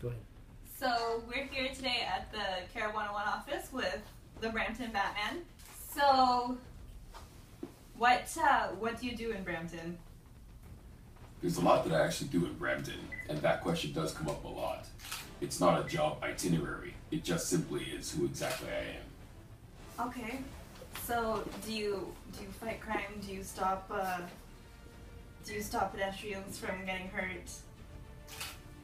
Go ahead. So we're here today at the Care 101 office with the Brampton Batman. So what do you do in Brampton? There's a lot that I actually do in Brampton, and that question does come up a lot. It's not a job itinerary, it just simply is who exactly I am. Okay. So do you fight crime? Do you stop pedestrians from getting hurt?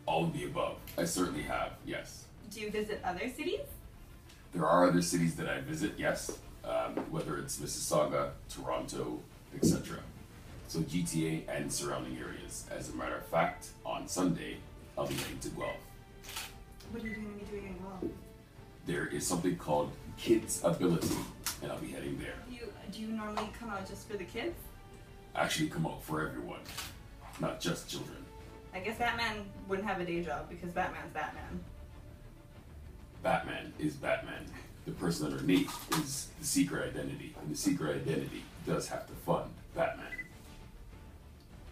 All of the above. I certainly have, yes. Do you visit other cities? There are other cities that I visit, yes, whether it's Mississauga, Toronto, etc. So GTA and surrounding areas. As a matter of fact, on Sunday, I'll be heading to Guelph. What are you going to be doing in Guelph? There is something called Kids Ability, and I'll be heading there. Do you normally come out just for the kids? Actually come out for everyone, not just children. I guess Batman wouldn't have a day job because Batman's Batman. Batman is Batman. The person underneath is the secret identity, and the secret identity does have to fund Batman.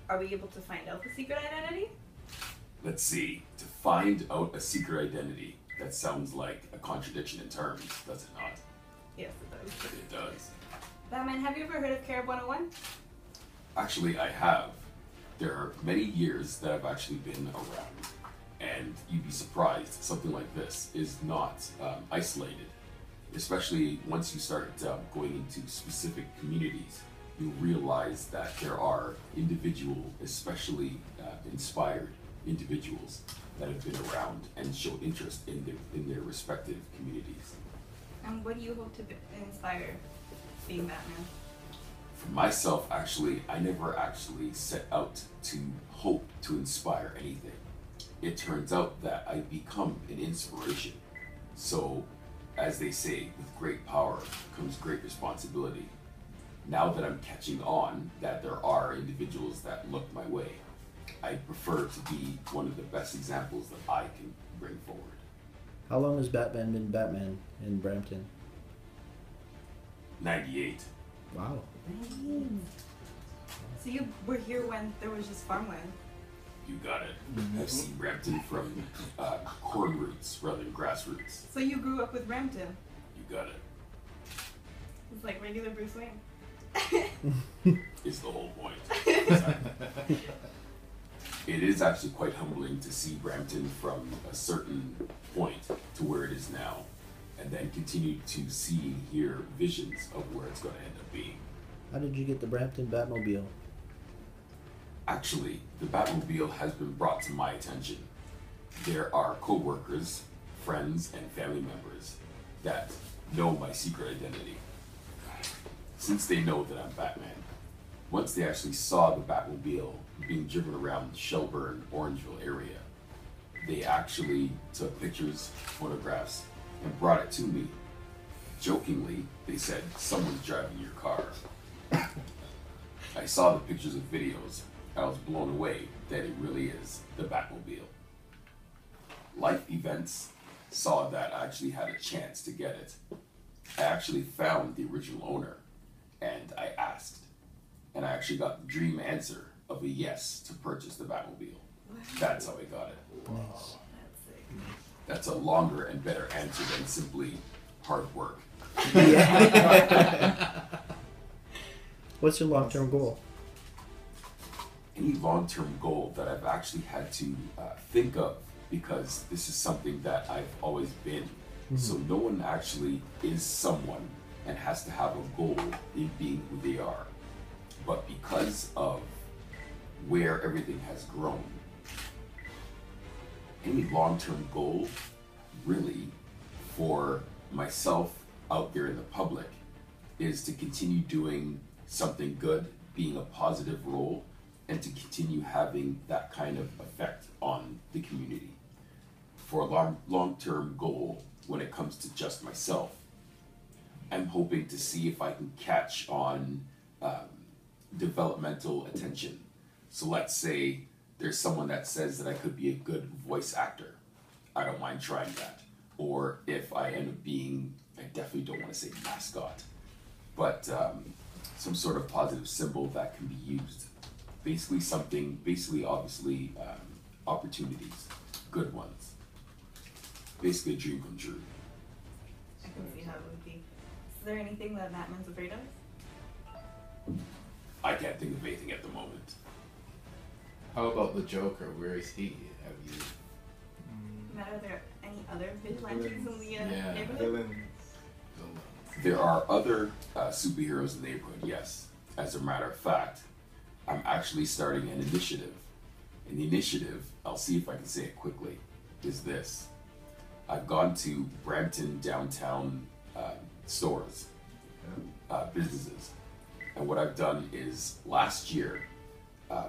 Are we able to find out the secret identity? Let's see. To find out a secret identity, that sounds like a contradiction in terms, does it not? Yes, it does. It does. Batman, have you ever heard of Care 101? Actually, I have. There are many years that I've actually been around, and you'd be surprised something like this is not isolated. Especially once you start going into specific communities, you'll realize that there are individual, especially inspired individuals that have been around and show interest in their respective communities. And what do you hope to inspire being Batman? For myself, actually, I never actually set out to hope to inspire anything. It turns out that I become an inspiration. So, as they say, with great power comes great responsibility. Now that I'm catching on that there are individuals that look my way, I prefer to be one of the best examples that I can bring forward. How long has Batman been Batman in Brampton? 98. Wow. So you were here when there was just farmland? You got it. I've seen Brampton from corn roots rather than grassroots. So you grew up with Brampton? You got it. It's like regular Bruce Wayne. Is the whole point. It is actually quite humbling to see Brampton from a certain point to where it is now, and then continue to see and hear visions of where it's going to end up being. How did you get the Brampton Batmobile? Actually, the Batmobile has been brought to my attention. There are co-workers, friends, and family members that know my secret identity. Since they know that I'm Batman, once they actually saw the Batmobile being driven around the Shelburne, Orangeville area, they actually took pictures, photographs, and brought it to me. Jokingly, they said, "Someone's driving your car." I saw the pictures and videos. I was blown away that it really is the Batmobile. Life events saw that I actually had a chance to get it. I actually found the original owner, and I asked. And I actually got the dream answer of a yes to purchase the Batmobile. That's how I got it. Nice. That's a longer and better answer than simply hard work. Yeah. What's your long-term goal? Any long-term goal that I've actually had to think of, because this is something that I've always been. Mm-hmm. So no one actually is someone and has to have a goal in being who they are. But because of where everything has grown, any long-term goal really for myself out there in the public is to continue doing something good, being a positive role, and to continue having that kind of effect on the community. For a long-term goal, when it comes to just myself, I'm hoping to see if I can catch on developmental attention. So let's say there's someone that says that I could be a good voice actor. I don't mind trying that. Or if I end up being, I definitely don't want to say mascot, but some sort of positive symbol that can be used. Basically obviously, opportunities, good ones. basically a dream come true. I can see how it would be. Is there anything that Batman's afraid of? I can't think of anything at the moment. How about the Joker? Where is he? Have you? Matt, are there any other vigilantes in the Yeah. neighborhood? Villains. There are other superheroes in the neighborhood, yes. As a matter of fact, I'm actually starting an initiative. And the initiative, I'll see if I can say it quickly, is this. I've gone to Brampton downtown stores, businesses. And what I've done is last year,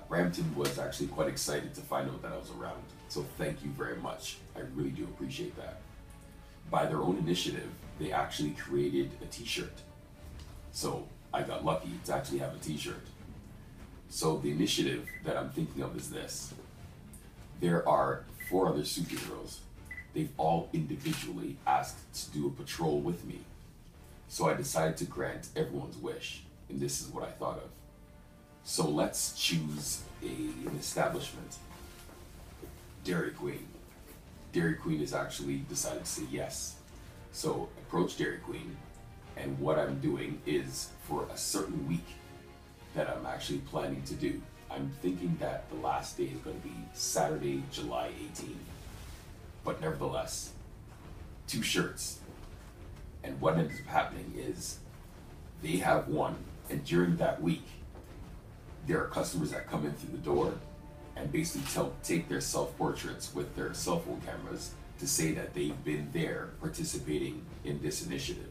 Brampton was actually quite excited to find out that I was around. So thank you very much. I really do appreciate that. By their own initiative, they actually created a t-shirt. So I got lucky to actually have a t-shirt. So the initiative that I'm thinking of is this. There are 4 other superheroes. They've all individually asked to do a patrol with me. So I decided to grant everyone's wish, and this is what I thought of. So let's choose an establishment. Dairy Queen. Dairy Queen has actually decided to say yes. So approach Dairy Queen, and what I'm doing is for a certain week that I'm actually planning to do. I'm thinking that the last day is going to be Saturday, July 18th. But nevertheless, 2 shirts. And what ends up happening is they have one, and during that week, there are customers that come in through the door and basically take their self-portraits with their cell phone cameras to say that they've been there participating in this initiative.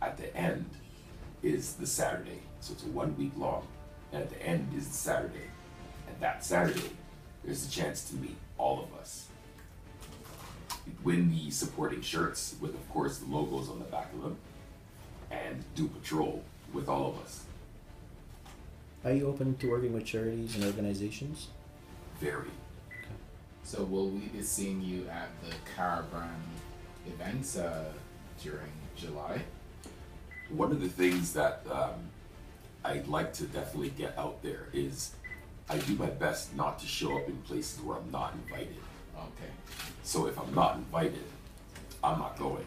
At the end is the Saturday, so it's a 1 week long, and at the end is the Saturday. And that Saturday, there's a chance to meet all of us. Win the supporting shirts with, of course, the logos on the back of them, and do patrol with all of us. Are you open to working with charities and organizations? Very. So will we be seeing you at the car brand events during July? One of the things that I'd like to definitely get out there is I do my best not to show up in places where I'm not invited. Okay. So if I'm not invited, I'm not going.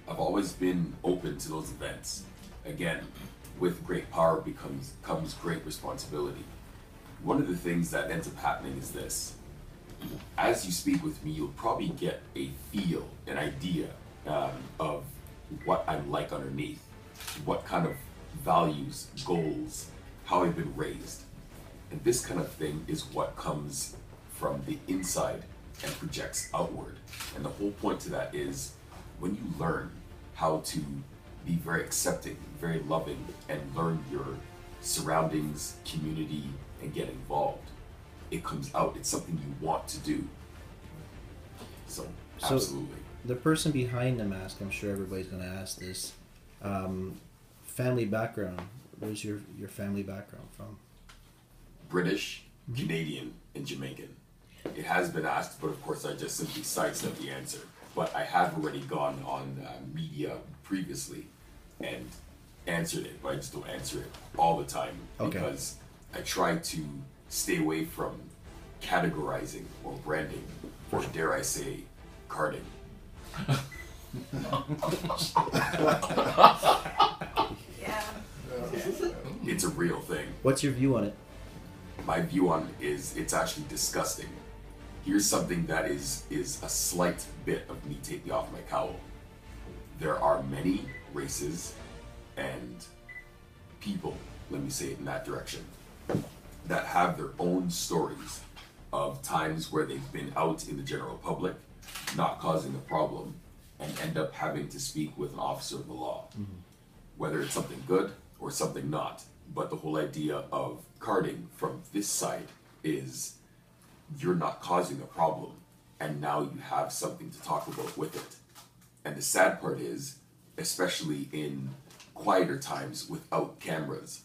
I've always been open to those events. Again, with great power comes great responsibility. One of the things that ends up happening is this. As you speak with me, you'll probably get a feel, an idea of what I'm like underneath, what kind of values, goals, how I've been raised. And this kind of thing is what comes from the inside and projects outward. And the whole point to that is when you learn how to be very accepting, very loving, and learn your surroundings, community, and get involved, it comes out. It's something you want to do. So absolutely. The person behind the mask, I'm sure everybody's going to ask this. Family background. Where's your family background from? British, Canadian, and Jamaican. It has been asked, but of course I just simply sidestep the answer. But I have already gone on media previously and answered it, but I just don't answer it all the time because I try to stay away from categorizing or branding, or dare I say, carding. Yeah. It's a real thing. What's your view on it? My view on it is it's actually disgusting. Here's something that is a slight bit of me taking off my cowl. There are many races and people, let me say it in that direction, that have their own stories of times where they've been out in the general public, not causing a problem, and end up having to speak with an officer of the law. Whether it's something good or something not. But the whole idea of carding from this side is you're not causing a problem, and now you have something to talk about with it. And the sad part is, especially in quieter times without cameras,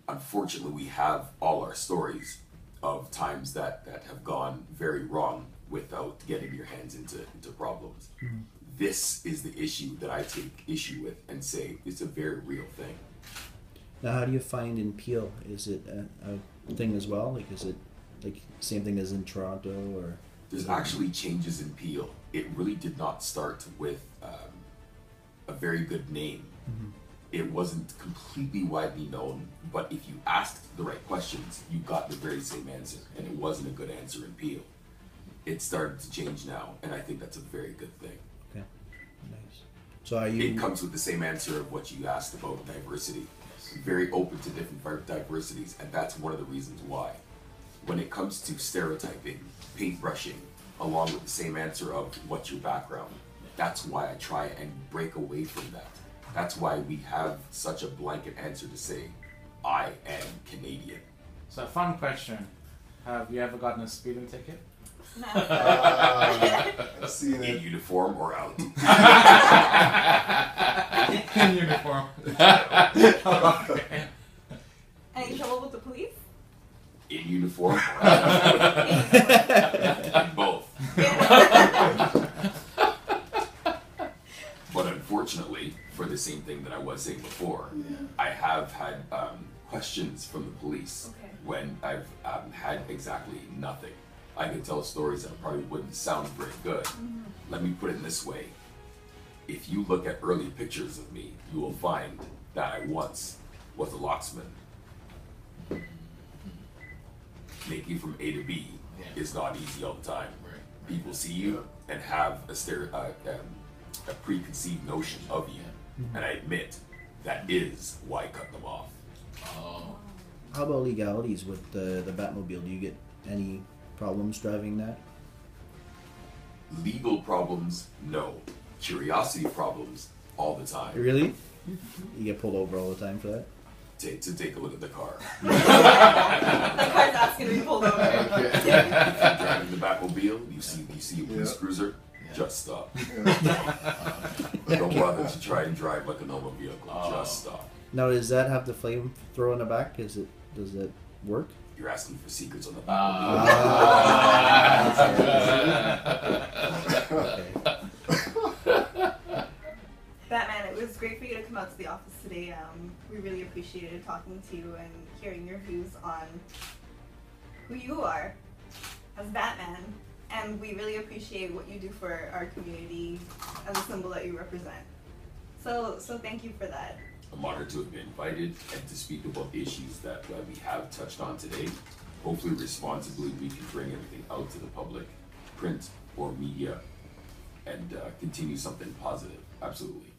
unfortunately we have all our stories of times that have gone very wrong without getting your hands into problems. This is the issue that I take issue with and say it's a very real thing. Now, how do you find in Peel? Is it a thing as well? Like, is it like same thing as in Toronto, or? There's actually changes in Peel. It really did not start with a very good name. Mm-hmm. It wasn't completely widely known, but if you asked the right questions, you got the very same answer, and it wasn't a good answer in Peel. It started to change now, and I think that's a very good thing. Okay, nice. So are you? It comes with the same answer of what you asked about diversity. Very open to different diversities, and that's one of the reasons why. When it comes to stereotyping, paintbrushing, along with the same answer of what's your background, that's why I try and break away from that. That's why we have such a blanket answer to say, I am Canadian. So, fun question. Have you ever gotten a speeding ticket? No. I've seen In it. uniform or out? In uniform. Any trouble with the police? In uniform or out? Both. But unfortunately, for the same thing that I was saying before, I have had questions from the police when I've had exactly nothing. I could tell stories that probably wouldn't sound very good. Let me put it this way. If you look at early pictures of me, you will find that I once was a locksmith. Making you from A to B is not easy all the time. People see you and have a preconceived notion of you, and I admit that is why I cut them off. How about legalities with the Batmobile? Do you get any problems driving that? Legal problems, no. Curiosity problems, all the time. Really? You get pulled over all the time for that? To take a look at the car. The car's asking to be pulled over. If you're driving the Batmobile, you see a police cruiser, just stop. Don't bother to try and drive like a normal vehicle. Just stop. Now, does that have the flamethrower in the back? Does it work? You're asking for secrets on the Batmobile. Okay. Batman, it was great for you to come out to the office today. We really appreciated talking to you and hearing your views on who you are as Batman. And we really appreciate what you do for our community as a symbol that you represent. So thank you for that. I'm honored to have been invited and to speak about issues that we have touched on today. Hopefully responsibly we can bring everything out to the public, print or media, and continue something positive. Absolutely.